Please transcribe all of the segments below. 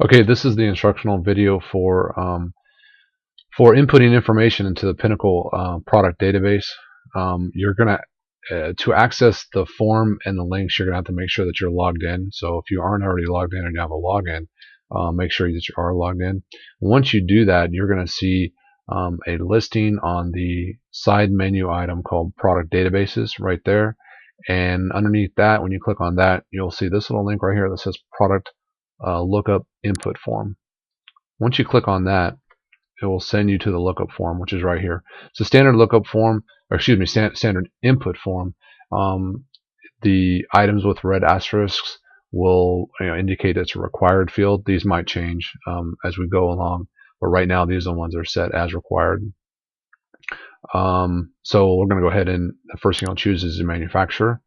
Okay, this is the instructional video for inputting information into the Pinnacle product database. You're gonna to access the form and the links, you're gonna have to make sure that you're logged in. So if you aren't already logged in and you have a login, make sure that you are logged in. Once you do that, you're gonna see a listing on the side menu item called Product Databases right there. And underneath that, when you click on that, you'll see this little link right here that says Product Lookup Input Form. Once you click on that, it will send you to the lookup form, which is right here. It's a standard lookup form, or excuse me, standard input form. The items with red asterisks will indicate it's a required field. These might change as we go along, but right now these are the ones that are set as required. So we're going to go ahead and the first thing I'll choose is the manufacturer.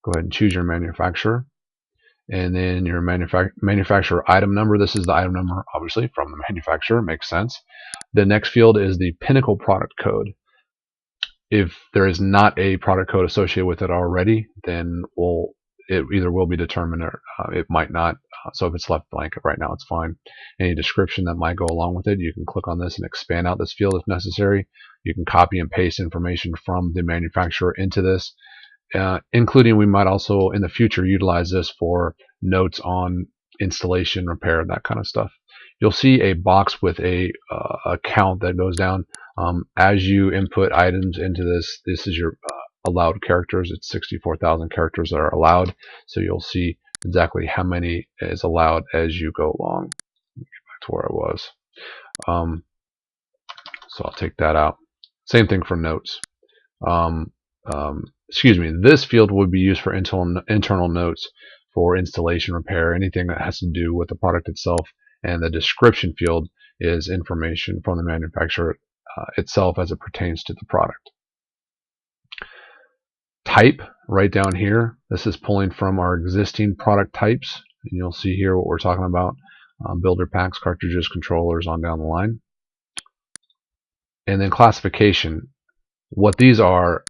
Go ahead and choose your manufacturer. And then your manufacturer item number. This is the item number, obviously, from the manufacturer. Makes sense. The next field is the Pinnacle product code. If there is not a product code associated with it already, then it either will be determined or it might not. So if it's left blank right now, it's fine. Any description that might go along with it, you can click on this and expand out this field if necessary. You can copy and paste information from the manufacturer into this. Including we might also in the future utilize this for notes on installation, repair, that kind of stuff. You'll see a box with a count that goes down as you input items into this. This is your allowed characters. It's 64,000 characters that are allowed, so you'll see exactly how many is allowed as you go along. Get back to where I was. So I'll take that out. Same thing for notes. Excuse me, this field would be used for internal notes for installation, repair, anything that has to do with the product itself. And the description field is information from the manufacturer itself as it pertains to the product. Type, right down here, this is pulling from our existing product types. And you'll see here what we're talking about. Builder packs, cartridges, controllers, on down the line. And then classification. What these are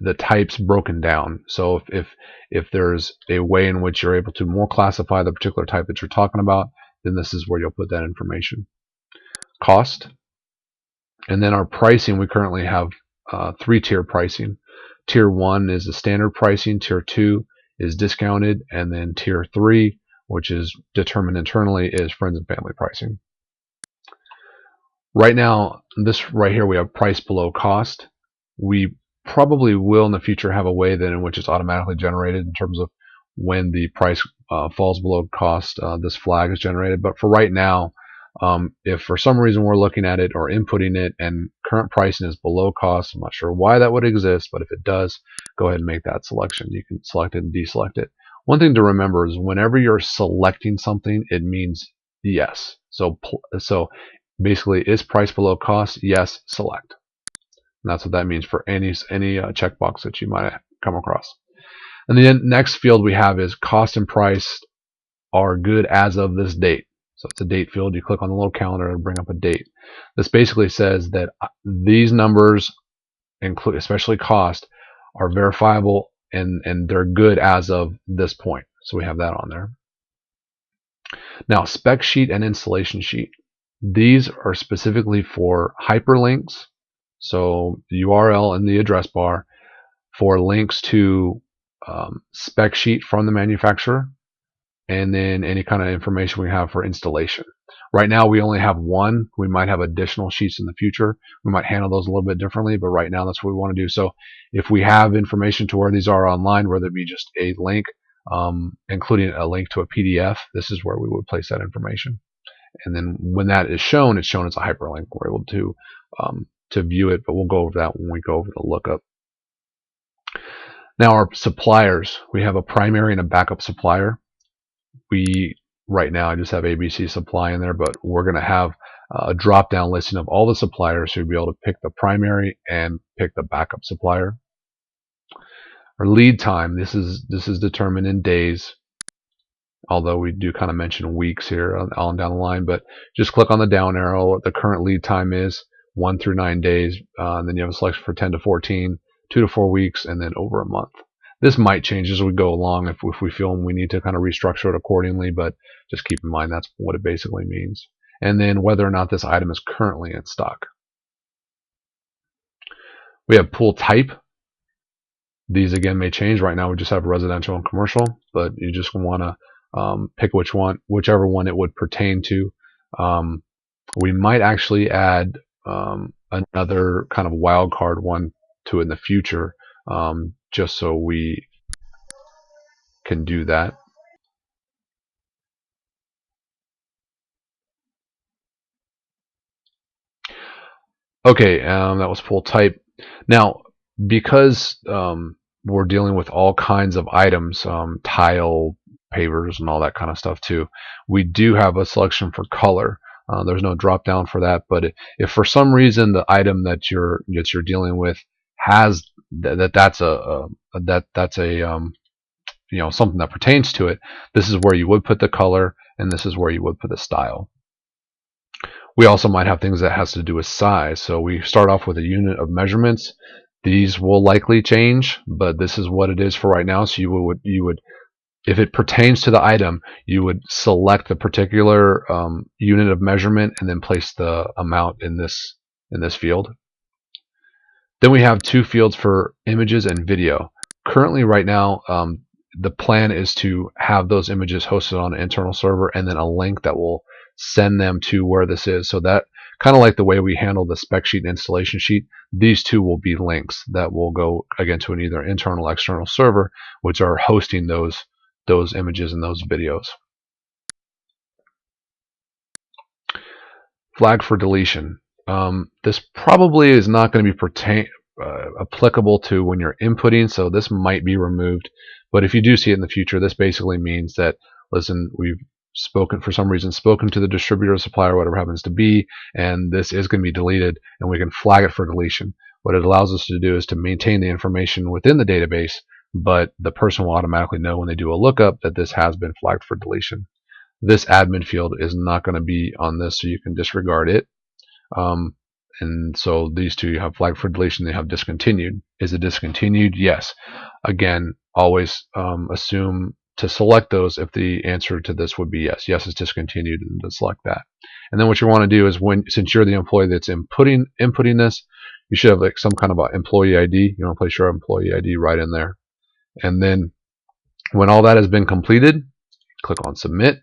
the types broken down. So if there's a way in which you're able to more classify the particular type that you're talking about, then this is where you'll put that information. Cost. And then our pricing, we currently have 3-tier pricing. Tier 1 is the standard pricing, Tier 2 is discounted, and then Tier 3, which is determined internally, is friends and family pricing. Right now, this right here, we have price below cost. We probably will in the future have a way that in which it's automatically generated in terms of when the price falls below cost, this flag is generated. But for right now, if for some reason we're looking at it or inputting it and current pricing is below cost, I'm not sure why that would exist, but if it does, go ahead and make that selection. You can select it and deselect it. One thing to remember is whenever you're selecting something, it means yes. So basically, is price below cost? Yes, select. And that's what that means for any checkbox that you might come across. And the next field we have is cost and price are good as of this date. So it's a date field. You click on the little calendar to bring up a date. This basically says that these numbers, especially cost, are verifiable and they're good as of this point. So we have that on there. Now, spec sheet and installation sheet. These are specifically for hyperlinks. So the URL in the address bar for links to spec sheet from the manufacturer, and then any kind of information we have for installation. Right now we only have one. We might have additional sheets in the future. We might handle those a little bit differently, but right now that's what we want to do. So if we have information to where these are online, whether it be just a link, including a link to a PDF, this is where we would place that information. And then when that is shown, it's shown as a hyperlink. We're able to view it, but we'll go over that when we go over the lookup. Now our suppliers, we have a primary and a backup supplier. Right now I just have ABC Supply in there, but we're going to have a drop down listing of all the suppliers, so you'll be able to pick the primary and pick the backup supplier. Our lead time, this is determined in days, although we do kind of mention weeks here on down the line, but just click on the down arrow. What the current lead time is 1 through 9 days, and then you have a selection for 10 to 14, 2 to 4 weeks, and then over a month. This might change as we go along if we feel we need to kind of restructure it accordingly, but just keep in mind that's what it basically means. And then whether or not this item is currently in stock. We have pool type. These again may change. Right now we just have residential and commercial, but you just want to pick whichever one it would pertain to. We might actually add another kind of wild card one to it in the future, just so we can do that. Okay, that was pool type. Now, because we're dealing with all kinds of items, tile, pavers, and all that kind of stuff too, we do have a selection for color. There's no drop down for that, but if for some reason the item that you're dealing with has that's a something that pertains to it, this is where you would put the color, and this is where you would put the style. We also might have things that has to do with size. So we start off with a unit of measurements. These will likely change, but this is what it is for right now. So you would if it pertains to the item, you would select the particular unit of measurement and then place the amount in this field. Then we have two fields for images and video. Currently, right now, the plan is to have those images hosted on an internal server and then a link that will send them to where this is. So that kind of like the way we handle the spec sheet and installation sheet, these two will be links that will go again to an either internal or external server, which are hosting those images and those videos. Flag for deletion. This probably is not going to be applicable to when you're inputting, so this might be removed. But if you do see it in the future, this basically means that, listen, we've for some reason spoken to the distributor or supplier, whatever happens to be, and this is going to be deleted, and we can flag it for deletion. What it allows us to do is to maintain the information within the database, but the person will automatically know when they do a lookup that this has been flagged for deletion. This admin field is not going to be on this, so you can disregard it. And so these two, you have flagged for deletion, they have discontinued. Is it discontinued? Yes. Again, always assume to select those if the answer to this would be yes. Yes, it's discontinued, and to select that. And then what you want to do is, since you're the employee that's inputting this, you should have like some kind of a employee ID. You want to place your employee ID right in there. And then when all that has been completed, click on submit.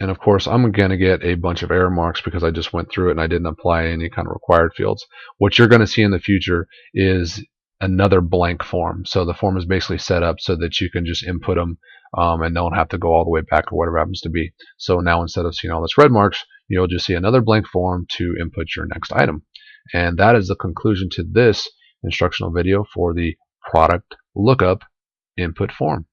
And of course, I'm going to get a bunch of error marks because I just went through it and I didn't apply any kind of required fields. What you're going to see in the future is another blank form. So the form is basically set up so that you can just input them and don't have to go all the way back or whatever happens to be. So now instead of seeing all this red marks, you'll just see another blank form to input your next item. And that is the conclusion to this instructional video for the product lookup input form.